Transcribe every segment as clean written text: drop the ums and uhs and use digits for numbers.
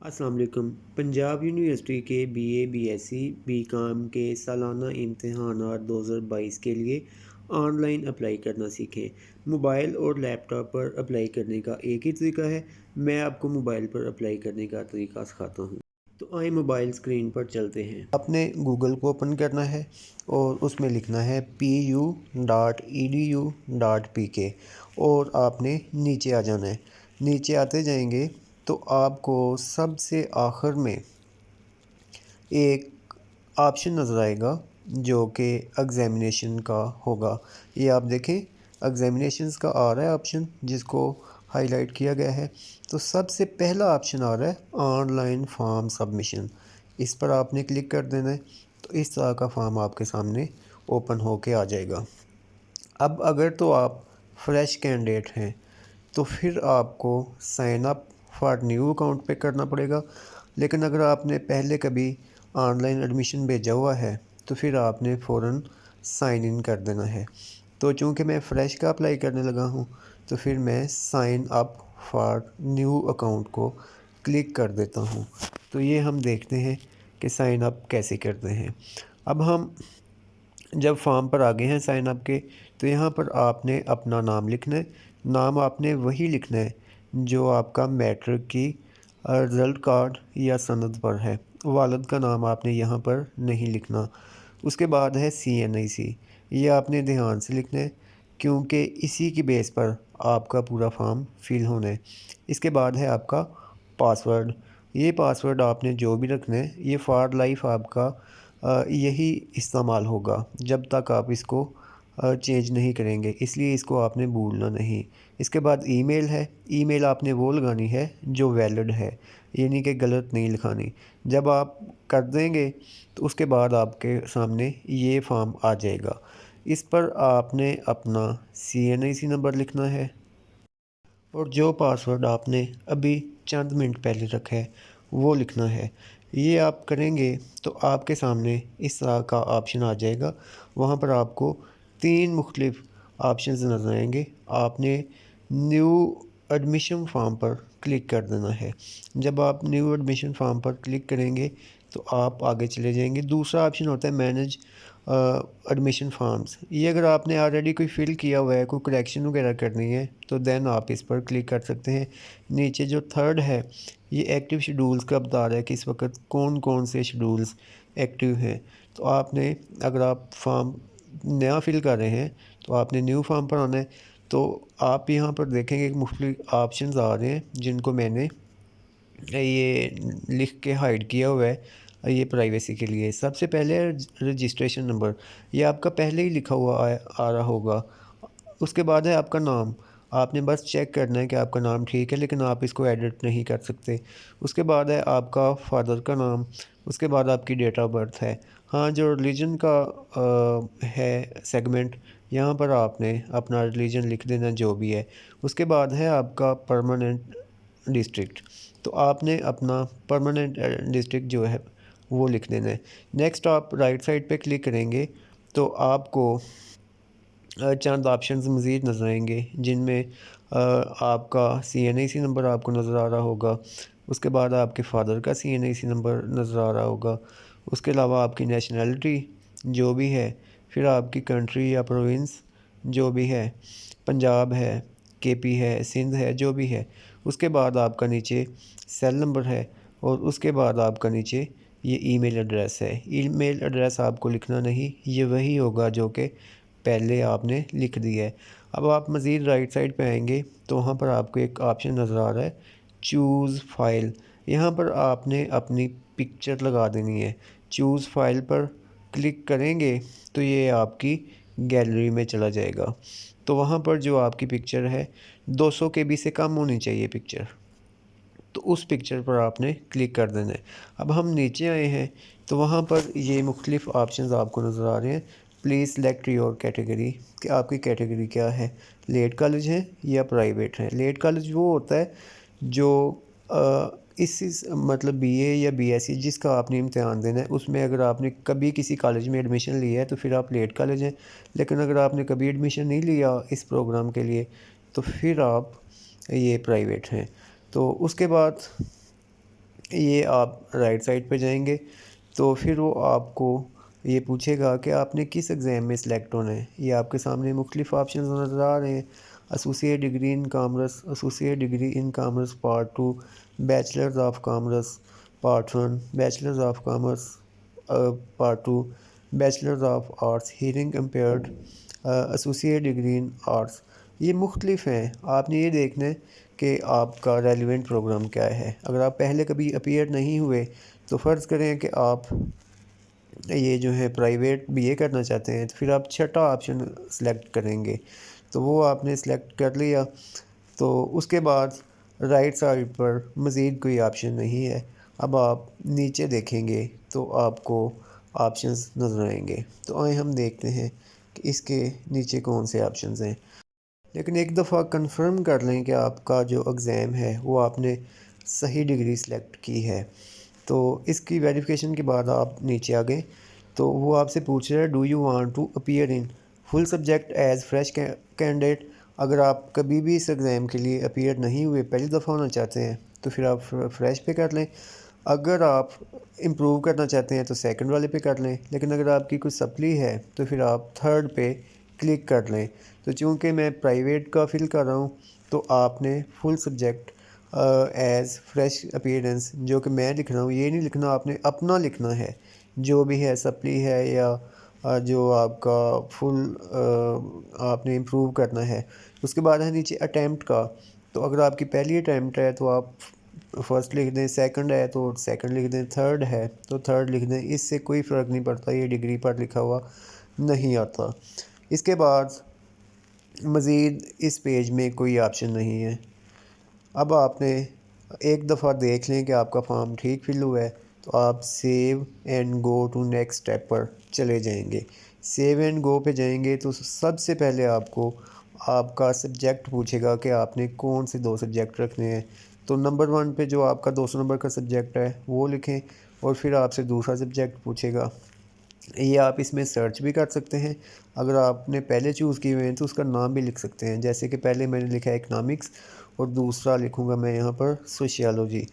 अस्सलाम वालेकुम। पंजाब यूनिवर्सिटी के बीए, बीएससी, बीकॉम के सालाना इम्तहानात 2022 के लिए ऑनलाइन अप्लाई करना सीखें। मोबाइल और लैपटॉप पर अप्लाई करने का एक ही तरीका है। मैं आपको मोबाइल पर अप्लाई करने का तरीका सिखाता हूँ। तो आइए मोबाइल स्क्रीन पर चलते हैं। आपने गूगल को ओपन करना है और उसमें लिखना है pu.edu.pk और आपने नीचे आ जाना है। नीचे आते जाएंगे तो आपको सबसे आखिर में एक ऑप्शन नज़र आएगा जो कि एग्ज़ामिनेशन का होगा। ये आप देखें, एग्ज़ामिनेशंस का आ रहा है ऑप्शन जिसको हाईलाइट किया गया है। तो सबसे पहला ऑप्शन आ रहा है ऑनलाइन फॉर्म सबमिशन। इस पर आपने क्लिक कर देना है। तो इस तरह का फॉर्म आपके सामने ओपन होके आ जाएगा। अब अगर तो आप फ्रेश कैंडिडेट हैं तो फिर आपको sign up for new account पे करना पड़ेगा। लेकिन अगर आपने पहले कभी ऑनलाइन एडमिशन भेजा हुआ है तो फिर आपने फ़ौरन साइन इन कर देना है। तो चूँकि मैं फ़्रेश का अप्लाई करने लगा हूँ तो फिर मैं sign up for new account को क्लिक कर देता हूँ। तो ये हम देखते हैं कि साइन अप कैसे करते हैं। अब हम जब फॉर्म पर आ गए हैं साइन अप के, तो यहाँ पर आपने अपना नाम लिखना है। नाम आपने वही लिखना है जो आपका मैट्रिक की रिज़ल्ट कार्ड या सनद पर है। वालिद का नाम आपने यहाँ पर नहीं लिखना। उसके बाद है CNIC, ये आपने ध्यान से लिखना है क्योंकि इसी की बेस पर आपका पूरा फॉर्म फिल होना है। इसके बाद है आपका पासवर्ड। ये पासवर्ड आपने जो भी रखना है ये फॉर लाइफ आपका यही इस्तेमाल होगा जब तक आप इसको चेंज नहीं करेंगे, इसलिए इसको आपने भूलना नहीं। इसके बाद ईमेल है। ईमेल आपने वो लगानी है जो वैलिड है, यानी कि गलत नहीं लिखानी। जब आप कर देंगे तो उसके बाद आपके सामने ये फॉर्म आ जाएगा। इस पर आपने अपना CNIC नंबर लिखना है और जो पासवर्ड आपने अभी चंद मिनट पहले रखा है वो लिखना है। ये आप करेंगे तो आपके सामने इस तरह का ऑप्शन आ जाएगा। वहाँ पर आपको 3 मुख्तलिफ ऑप्शंस नज़र आएंगे। आपने न्यू एडमिशन फॉर्म पर क्लिक कर देना है। जब आप न्यू एडमिशन फॉर्म पर क्लिक करेंगे तो आप आगे चले जाएंगे। दूसरा ऑप्शन होता है मैनेज एडमिशन फॉर्म्स। ये अगर आपने ऑलरेडी कोई फ़िल किया हुआ है, कोई करेक्शन वगैरह करनी है तो देन आप इस पर क्लिक कर सकते हैं। नीचे जो थर्ड है ये एक्टिव शेड्यूल्स का बता रहा है कि इस वक्त कौन कौन से शेड्यूल्स एक्टिव हैं। तो आपने अगर आप फॉर्म नया फिल कर रहे हैं तो आपने न्यू फॉर्म पर आना है। तो आप यहाँ पर देखेंगे कि मुख्तलिफ ऑप्शंस आ रहे हैं जिनको मैंने ये लिख के हाइड किया हुआ है ये प्राइवेसी के लिए। सबसे पहले रजिस्ट्रेशन नंबर, ये आपका पहले ही लिखा हुआ आ रहा होगा। उसके बाद है आपका नाम। आपने बस चेक करना है कि आपका नाम ठीक है, लेकिन आप इसको एडिट नहीं कर सकते। उसके बाद है आपका फादर का नाम। उसके बाद आपकी डेट ऑफ बर्थ है। हाँ, जो रिलीजन का है सेगमेंट, यहाँ पर आपने अपना रिलीजन लिख देना जो भी है। उसके बाद है आपका परमानेंट डिस्ट्रिक्ट, तो आपने अपना परमानेंट डिस्ट्रिक्ट जो है वो लिख देना है। नेक्स्ट आप राइट साइड पे क्लिक करेंगे तो आपको चंद ऑप्शंस मज़ीद नज़र आएंगे जिनमें आपका CNIC नंबर आपको नज़र आ रहा होगा। उसके बाद आपके फादर का CNIC नंबर नज़र आ रहा होगा। उसके अलावा आपकी नेशनैलिटी जो भी है, फिर आपकी कंट्री या प्रोविंस जो भी है, पंजाब है, KP है, सिंध है, जो भी है। उसके बाद आपका नीचे सेल नंबर है और उसके बाद आपका नीचे ये ईमेल एड्रेस है। ईमेल एड्रेस आपको लिखना नहीं, ये वही होगा जो कि पहले आपने लिख दिया है। अब आप मज़ीद राइट साइड पे आएंगे तो वहाँ पर आपको एक ऑप्शन नज़र आ रहा है चूज़ फाइल। यहाँ पर आपने अपनी पिक्चर लगा देनी है। चूज़ फाइल पर क्लिक करेंगे तो ये आपकी गैलरी में चला जाएगा। तो वहाँ पर जो आपकी पिक्चर है 200 KB से कम होनी चाहिए पिक्चर, तो उस पिक्चर पर आपने क्लिक कर देना है। अब हम नीचे आए हैं तो वहाँ पर ये मुख्तलिफ ऑप्शंस आपको नज़र आ रहे हैं। प्लीज़ सेलेक्ट योर कैटेगरी, कि आपकी कैटेगरी क्या है, लेट कॉलेज है या प्राइवेट है। लेट कॉलेज वो होता है जो मतलब BA या BSc जिसका आपने इम्तहान देना है, उसमें अगर आपने कभी किसी कॉलेज में एडमिशन लिया है तो फिर आप लेट कॉलेज हैं। लेकिन अगर आपने कभी एडमिशन नहीं लिया इस प्रोग्राम के लिए तो फिर आप ये प्राइवेट हैं। तो उसके बाद ये आप राइट साइड पे जाएंगे तो फिर वो आपको ये पूछेगा कि आपने किस एग्ज़ाम में सिलेक्ट होना है। ये आपके सामने मुख्तलिफ ऑप्शन नज़र आ रहे हैं। Associate degree in commerce, associate degree in commerce part 2, bachelors of commerce part 1, bachelors of commerce part 2, bachelors of arts hearing impaired, associate degree in arts. ये मुख्तलिफ हैं। आपने ये देखना है कि आपका रेलिवेंट प्रोग्राम क्या है। अगर आप पहले कभी अपीयर नहीं हुए तो फ़र्ज़ करें कि आप ये जो है प्राइवेट बीए करना चाहते हैं, तो फिर आप छठा ऑप्शन सेलेक्ट करेंगे। तो वो आपने सेलेक्ट कर लिया तो उसके बाद राइट साइड पर मज़ीद कोई ऑप्शन नहीं है। अब आप नीचे देखेंगे तो आपको ऑप्शंस नज़र आएंगे। तो आए हम देखते हैं कि इसके नीचे कौन से ऑप्शंस हैं। लेकिन एक दफ़ा कंफर्म कर लें कि आपका जो एग्ज़ाम है वो आपने सही डिग्री सेलेक्ट की है। तो इसकी वेरिफिकेशन के बाद आप नीचे आ गए तो वो आपसे पूछ रहा है do you want to appear in full subject as fresh candidate. अगर आप कभी भी इस एग्ज़ाम के लिए अपीयर नहीं हुए, पहली दफ़ा होना चाहते हैं, तो फिर आप फ्रेश पे कर लें। अगर आप इम्प्रूव करना चाहते हैं तो सेकंड वाले पे कर लें। लेकिन अगर आपकी कुछ सप्ली है तो फिर आप थर्ड पे क्लिक कर लें। तो चूँकि मैं प्राइवेट का फिल कर रहा हूँ तो आपने full subject as fresh appearance जो कि मैं लिख रहा हूँ ये नहीं लिखना, आपने अपना लिखना है। जो भी है सप्ली है या जो आपका फुल आपने इम्प्रूव करना है। उसके बाद है नीचे अटैम्प्ट का। तो अगर आपकी पहली अटैम्प्ट है तो आप फर्स्ट लिख दें, सेकंड है तो सेकंड लिख दें, थर्ड है तो थर्ड लिख दें। इससे कोई फ़र्क नहीं पड़ता, ये डिग्री पर लिखा हुआ नहीं आता। इसके बाद मज़ीद इस पेज में कोई ऑप्शन नहीं है। अब आपने एक दफ़ा देख लें कि आपका फॉर्म ठीक फिल हुआ है तो आप save and go to next step पर चले जाएंगे। सेव एंड गो पे जाएंगे तो सबसे पहले आपको आपका सब्जेक्ट पूछेगा कि आपने कौन से 2 सब्जेक्ट रखने हैं। तो नंबर 1 पे जो आपका 200 नंबर का सब्जेक्ट है वो लिखें और फिर आपसे दूसरा सब्जेक्ट पूछेगा। ये आप इसमें सर्च भी कर सकते हैं। अगर आपने पहले चूज़ किए हुए हैं तो उसका नाम भी लिख सकते हैं। जैसे कि पहले मैंने लिखा है इकनॉमिक्स और दूसरा लिखूँगा मैं यहाँ पर सोशियोलॉजी।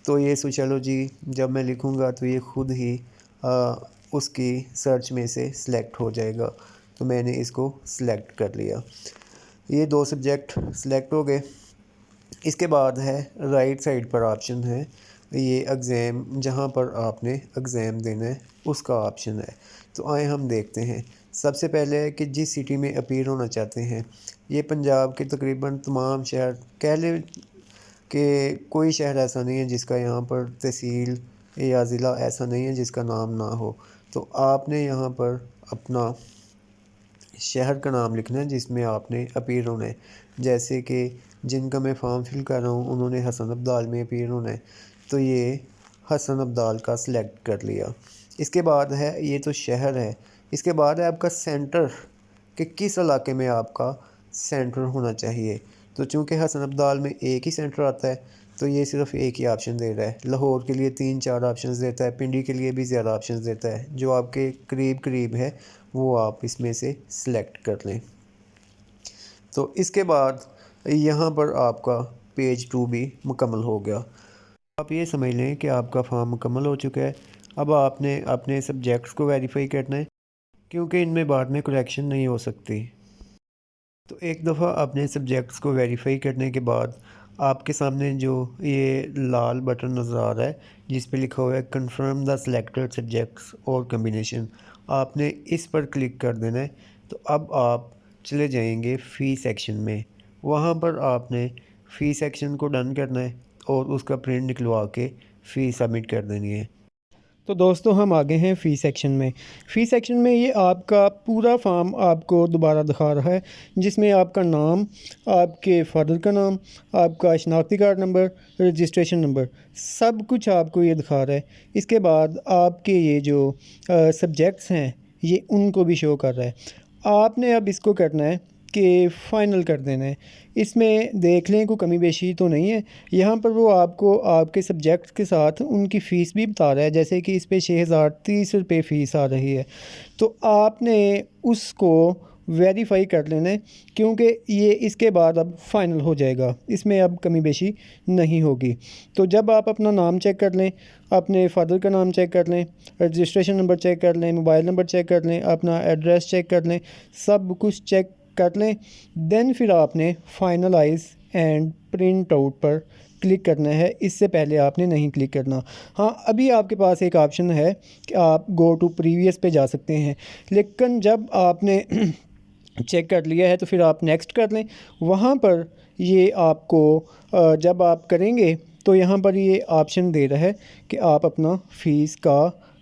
तो ये सोशियोलॉजी जब मैं लिखूँगा तो ये ख़ुद ही उसकी सर्च में से सिलेक्ट हो जाएगा। तो मैंने इसको सिलेक्ट कर लिया। ये 2 सब्जेक्ट सिलेक्ट हो गए। इसके बाद है राइट साइड पर ऑप्शन है ये एग्ज़ाम, जहाँ पर आपने एग्ज़ाम देना है उसका ऑप्शन है। तो आए हम देखते हैं। सबसे पहले है कि जिस सिटी में अपीयर होना चाहते हैं, ये पंजाब के तकरीबन तमाम शहर कह लें कि कोई शहर ऐसा नहीं है जिसका यहाँ पर तहसील या ज़िला ऐसा नहीं है जिसका नाम ना हो। तो आपने यहाँ पर अपना शहर का नाम लिखना है जिसमें आपने अपीयर होना है। जैसे कि जिनका मैं फॉर्म फिल कर रहा हूँ उन्होंने हसन अब्दाल में अपीयर होना है, तो ये हसन अब्दाल का सिलेक्ट कर लिया। इसके बाद है ये तो शहर है। इसके बाद है आपका सेंटर कि किस इलाके में आपका सेंटर होना चाहिए। तो चूँकि हसन अब्दाल में एक ही सेंटर आता है तो ये सिर्फ एक ही ऑप्शन दे रहा है। लाहौर के लिए 3-4 ऑप्शंस देता है, पिंडी के लिए भी ज़्यादा ऑप्शंस देता है। जो आपके करीब करीब है वो आप इसमें से सिलेक्ट कर लें। तो इसके बाद यहाँ पर आपका पेज 2 भी मुकम्मल हो गया। आप ये समझ लें कि आपका फॉर्म मुकम्मल हो चुका है। अब आपने अपने सब्जेक्ट्स को वेरीफाई करना है क्योंकि इनमें बाद में करेक्शन नहीं हो सकती। तो एक दफ़ा अपने सब्जेक्ट्स को वेरीफाई करने के बाद आपके सामने जो ये लाल बटन नज़र आ रहा है जिस पे लिखा हुआ है कंफर्म द सिलेक्टेड सब्जेक्ट्स और कम्बिनेशन, आपने इस पर क्लिक कर देना है। तो अब आप चले जाएंगे फ़ी सेक्शन में। वहाँ पर आपने फ़ी सेक्शन को डन करना है और उसका प्रिंट निकलवा के फ़ी सबमिट कर देनी है। तो दोस्तों हम आगे हैं फ़ी सेक्शन में। फ़ी सेक्शन में ये आपका पूरा फॉर्म आपको दोबारा दिखा रहा है जिसमें आपका नाम, आपके फादर का नाम, आपका शनाख्ती कार्ड नंबर, रजिस्ट्रेशन नंबर, सब कुछ आपको ये दिखा रहा है। इसके बाद आपके ये जो सब्जेक्ट्स हैं ये उनको भी शो कर रहा है। आपने अब इसको करना है कि फ़ाइनल कर देना है। इसमें देख लें कोई कमी बेशी तो नहीं है। यहाँ पर वो आपको आपके सब्जेक्ट के साथ उनकी फ़ीस भी बता रहा है। जैसे कि इस पे 6030 रुपये फ़ीस आ रही है, तो आपने उसको वेरीफाई कर लेना है, क्योंकि ये इसके बाद अब फ़ाइनल हो जाएगा, इसमें अब कमी बेशी नहीं होगी। तो जब आप अपना नाम चेक कर लें, अपने फादर का नाम चेक कर लें, रजिस्ट्रेशन नंबर चेक कर लें, मोबाइल नंबर चेक कर लें, अपना एड्रेस चेक कर लें, सब कुछ चेक कर लें, देन फिर आपने फाइनलाइज़ एंड प्रिंट आउट पर क्लिक करना है। इससे पहले आपने नहीं क्लिक करना। हाँ, अभी आपके पास एक ऑप्शन है कि आप गो टू प्रीवियस पे जा सकते हैं, लेकिन जब आपने चेक कर लिया है तो फिर आप नेक्स्ट कर लें। वहाँ पर ये आपको जब आप करेंगे तो यहाँ पर ये ऑप्शन दे रहा है कि आप अपना फ़ीस का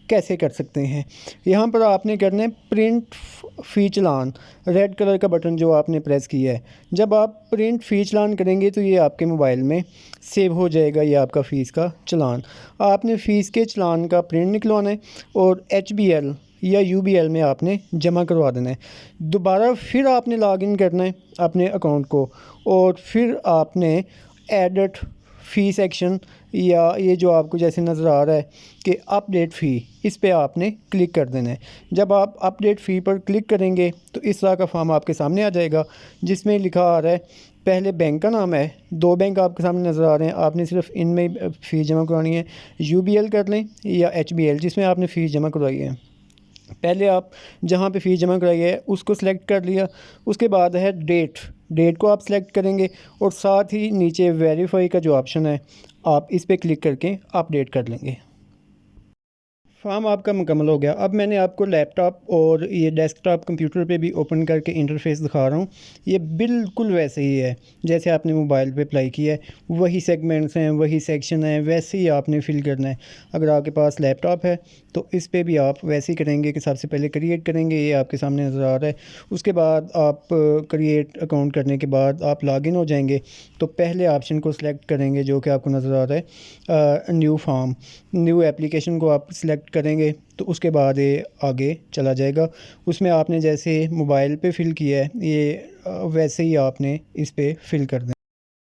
कैसे कर सकते हैं। यहाँ पर आपने करना है प्रिंट फ़ी चालान, रेड कलर का बटन जो आपने प्रेस किया है। जब आप प्रिंट फ़ी चालान करेंगे तो ये आपके मोबाइल में सेव हो जाएगा, ये आपका फ़ीस का चालान। आपने फ़ीस के चालान का प्रिंट निकलवाना है और HBL या UBL में आपने जमा करवा देना है। दोबारा फिर आपने लॉगिन करना है अपने अकाउंट को और फिर आपने एडिट फ़ी सेक्शन या ये जो आपको जैसे नज़र आ रहा है कि अपडेट फ़ी, इस पे आपने क्लिक कर देना है। जब आप अपडेट फ़ी पर क्लिक करेंगे तो इस तरह का फॉर्म आपके सामने आ जाएगा, जिसमें लिखा आ रहा है, पहले बैंक का नाम है, 2 बैंक आपके सामने नज़र आ रहे हैं, आपने सिर्फ इनमें फ़ी जमा करवानी है। UBL कर लें या HBL जिसमें आपने फ़ीस जमा करवाई है। पहले आप जहाँ पे फ़ीस जमा कराई है उसको सिलेक्ट कर लिया, उसके बाद है डेट को आप सिलेक्ट करेंगे और साथ ही नीचे वेरीफाई का जो ऑप्शन है आप इस पर क्लिक करके अपडेट कर लेंगे। फॉर्म आपका मुकम्मल हो गया। अब मैंने आपको लैपटॉप और ये डेस्कटॉप कंप्यूटर पे भी ओपन करके इंटरफेस दिखा रहा हूँ। ये बिल्कुल वैसे ही है जैसे आपने मोबाइल पे अप्लाई किया है, वही सेगमेंट्स हैं, वही सेक्शन है, वैसे ही आपने फ़िल करना है। अगर आपके पास लैपटॉप है तो इस पे भी आप वैसे ही करेंगे कि सबसे पहले क्रिएट करेंगे, ये आपके सामने नज़र आ रहा है। उसके बाद आप क्रिएट अकाउंट करने के बाद आप लॉगिन हो जाएंगे तो पहले ऑप्शन को सिलेक्ट करेंगे जो कि आपको नज़र आ रहा है, न्यू फॉर्म, न्यू एप्लीकेशन को आप सिलेक्ट करेंगे तो उसके बाद ये आगे चला जाएगा। उसमें आपने जैसे मोबाइल पे फ़िल किया है ये वैसे ही आपने इस पे फ़िल कर दें।